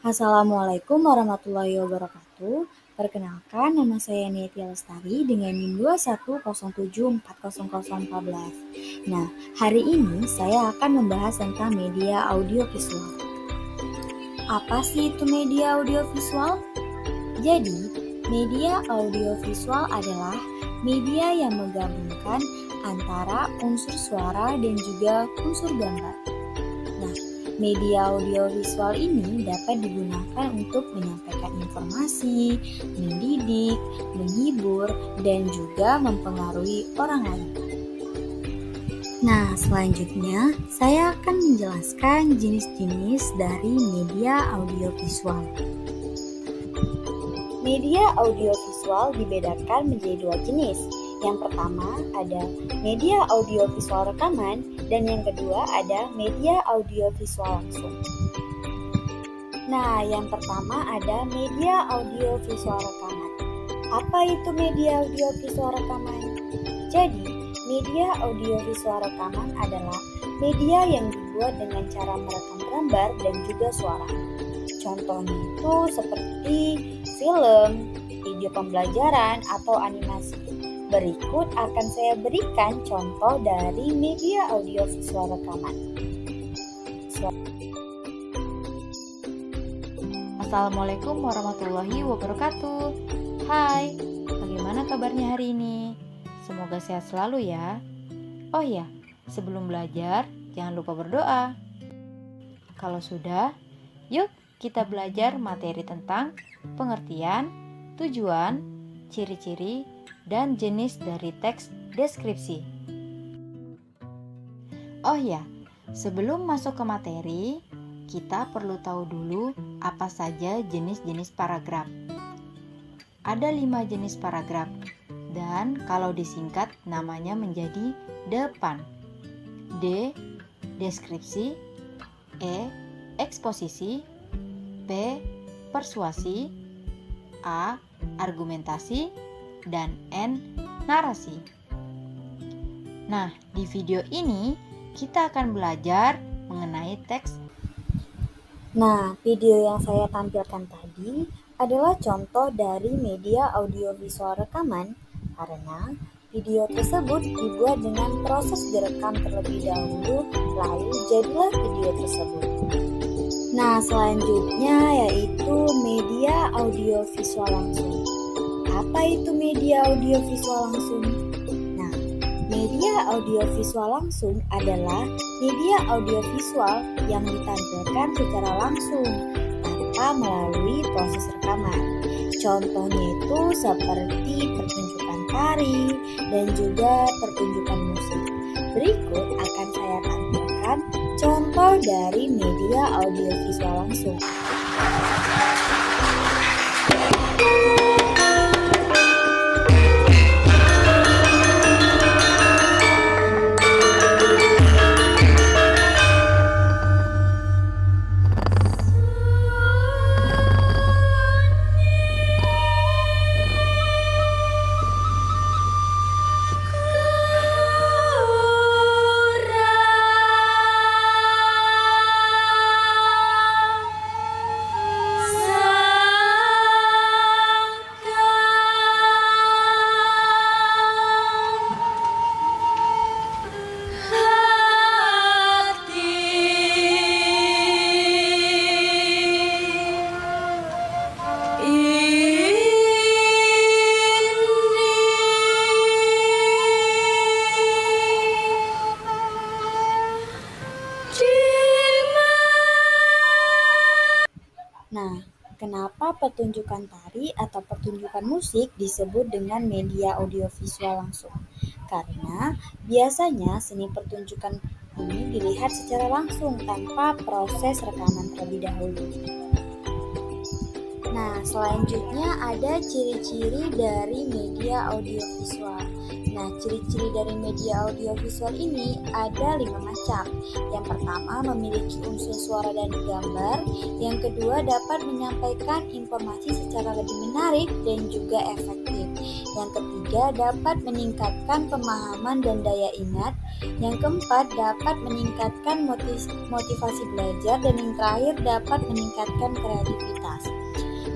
Assalamualaikum warahmatullahi wabarakatuh. Perkenalkan, nama saya Neti Lestari dengan NIM 2107400014. Nah, hari ini saya akan membahas tentang media audiovisual. Apa sih itu media audiovisual? Jadi, media audiovisual adalah media yang menggabungkan antara unsur suara dan juga unsur gambar. Nah, media audiovisual ini dapat digunakan untuk menyampaikan informasi, mendidik, menghibur, dan juga mempengaruhi orang lain. Nah, selanjutnya saya akan menjelaskan jenis-jenis dari media audiovisual. Media audiovisual dibedakan menjadi dua jenis. Yang pertama ada media audiovisual rekaman dan yang kedua ada media audiovisual langsung. Nah, yang pertama ada media audiovisual rekaman. Apa itu media audiovisual rekaman? Jadi, media audiovisual rekaman adalah media yang dibuat dengan cara merekam gambar dan juga suara. Contohnya itu seperti film, video pembelajaran, atau animasi. Berikut akan saya berikan contoh dari media audiovisual rekaman. Assalamualaikum warahmatullahi wabarakatuh. Hai, bagaimana kabarnya hari ini? Semoga sehat selalu ya. Oh ya, sebelum belajar jangan lupa berdoa. Kalau sudah, yuk kita belajar materi tentang pengertian, tujuan, ciri-ciri, dan jenis dari teks deskripsi. Oh ya, sebelum masuk ke materi, kita perlu tahu dulu apa saja jenis-jenis paragraf. Ada 5 jenis paragraf, dan kalau disingkat namanya menjadi depan. D. Deskripsi. E. Eksposisi. P. Persuasi. A. Argumentasi. Dan N. Narasi. Nah, di video ini kita akan belajar mengenai teks. Nah, video yang saya tampilkan tadi adalah contoh dari media audiovisual rekaman karena video tersebut dibuat dengan proses direkam terlebih dahulu, lalu jadilah video tersebut. Nah, selanjutnya yaitu media audiovisual langsung. Apa itu media audiovisual langsung? Nah, media audiovisual langsung adalah media audiovisual yang ditampilkan secara langsung tanpa melalui proses rekaman. Contohnya itu seperti pertunjukan tari dan juga pertunjukan musik. Berikut akan saya tampilkan contoh dari media audiovisual langsung. Nah, kenapa pertunjukan tari atau pertunjukan musik disebut dengan media audiovisual langsung? Karena biasanya seni pertunjukan ini dilihat secara langsung tanpa proses rekaman terlebih dahulu. Nah, selanjutnya ada ciri-ciri dari media audiovisual. Nah, ciri-ciri dari media audiovisual ini ada 5 macam. Yang pertama, memiliki unsur suara dan gambar. Yang kedua, dapat menyampaikan informasi secara lebih menarik dan juga efektif. Yang ketiga, dapat meningkatkan pemahaman dan daya ingat. Yang keempat, dapat meningkatkan motivasi belajar. Dan yang terakhir, dapat meningkatkan kreativitas.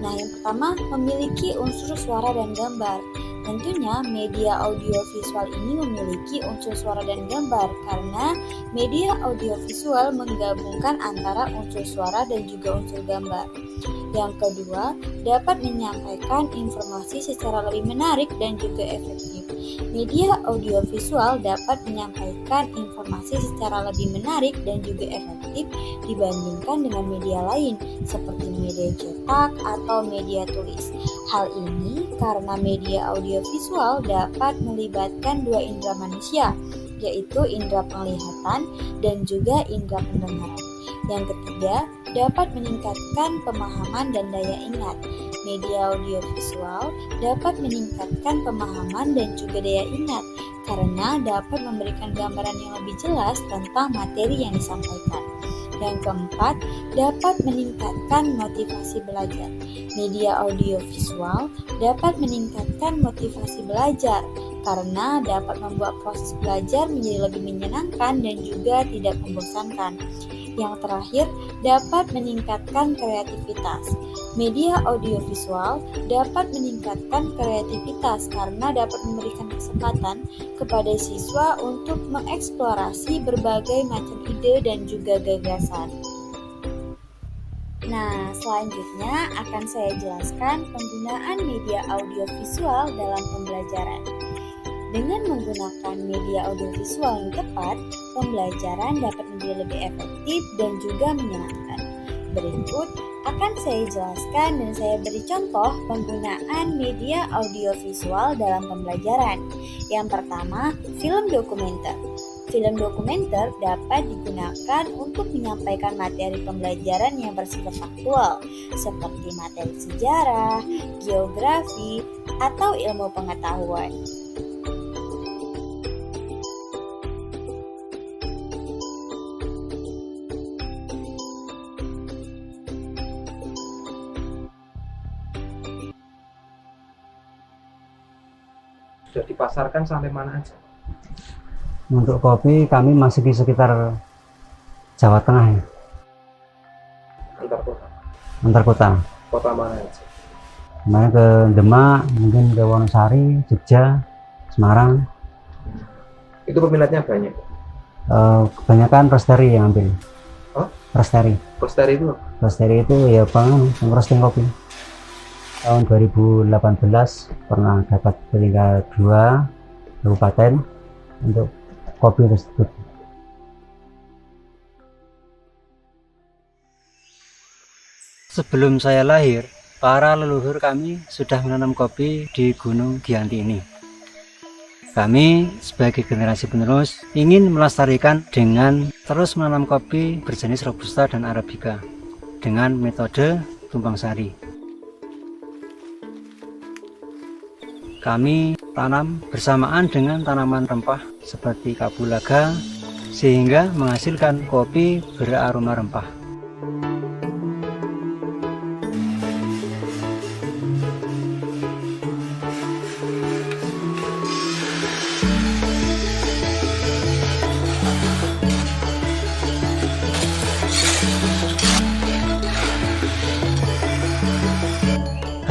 Nah, yang pertama, memiliki unsur suara dan gambar. Tentunya media audiovisual ini memiliki unsur suara dan gambar karena media audiovisual menggabungkan antara unsur suara dan juga unsur gambar. Yang kedua, dapat menyampaikan informasi secara lebih menarik dan juga efektif. Media audiovisual dapat menyampaikan informasi secara lebih menarik dan juga efektif dibandingkan dengan media lain seperti media cetak atau media tulis. Hal ini karena media audiovisual dapat melibatkan dua indera manusia, yaitu indera penglihatan dan juga indera pendengaran. Yang ketiga, dapat meningkatkan pemahaman dan daya ingat. Media audiovisual dapat meningkatkan pemahaman dan juga daya ingat karena dapat memberikan gambaran yang lebih jelas tentang materi yang disampaikan. Yang keempat, dapat meningkatkan motivasi belajar. Media audiovisual dapat meningkatkan motivasi belajar karena dapat membuat proses belajar menjadi lebih menyenangkan dan juga tidak membosankan. Yang terakhir, dapat meningkatkan kreativitas. Media audiovisual dapat meningkatkan kreativitas karena dapat memberikan kesempatan kepada siswa untuk mengeksplorasi berbagai macam ide dan juga gagasan. Nah, selanjutnya akan saya jelaskan penggunaan media audiovisual dalam pembelajaran. Dengan menggunakan media audiovisual yang tepat, pembelajaran dapat menjadi lebih efektif dan juga menyenangkan. Berikut akan saya jelaskan dan saya beri contoh penggunaan media audiovisual dalam pembelajaran. Yang pertama, film dokumenter. Film dokumenter dapat digunakan untuk menyampaikan materi pembelajaran yang bersifat faktual, seperti materi sejarah, geografi, atau ilmu pengetahuan. Sudah dipasarkan sampai mana aja? Untuk kopi kami masih di sekitar Jawa Tengah ya. Antar kota. Antar kota. Kota mana aja? Kemarin ke Demak, mungkin ke Wonosari, Jogja, Semarang. Itu peminatnya banyak. Kebanyakan roastery yang ambil. Oh? Roastery. Roastery itu? Roastery itu ya roasting kopi. Tahun 2018 pernah dapat peringkat 2 kabupaten untuk kopi tersebut. Sebelum saya lahir, para leluhur kami sudah menanam kopi di Gunung Giyanti ini. Kami sebagai generasi penerus ingin melestarikan dengan terus menanam kopi berjenis Robusta dan Arabica dengan metode tumpang sari. Kami tanam bersamaan dengan tanaman rempah seperti kapulaga sehingga menghasilkan kopi beraroma rempah.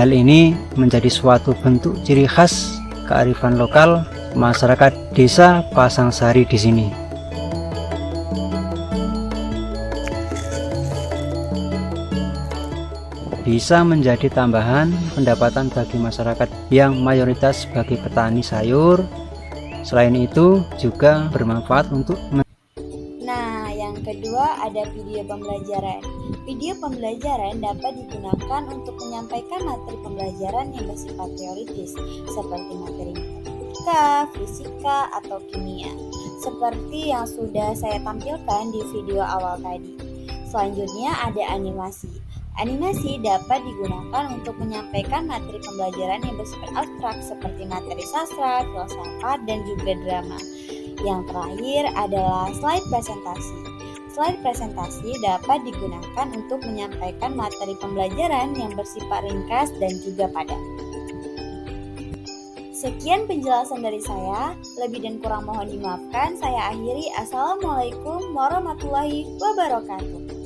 Hal ini menjadi suatu bentuk ciri khas kearifan lokal masyarakat desa Pasangsari di sini. Bisa menjadi tambahan pendapatan bagi masyarakat yang mayoritas sebagai petani sayur. Selain itu juga bermanfaat untuk kedua, ada video pembelajaran. Video pembelajaran dapat digunakan untuk menyampaikan materi pembelajaran yang bersifat teoritis, seperti materi matematika, fisika, atau kimia, seperti yang sudah saya tampilkan di video awal tadi. Selanjutnya ada animasi. Animasi dapat digunakan untuk menyampaikan materi pembelajaran yang bersifat abstrak, seperti materi sastra, filsafat, dan juga drama. Yang terakhir adalah slide presentasi. Slide presentasi dapat digunakan untuk menyampaikan materi pembelajaran yang bersifat ringkas dan juga padat. Sekian penjelasan dari saya, lebih dan kurang mohon dimaafkan. Saya akhiri. Assalamualaikum warahmatullahi wabarakatuh.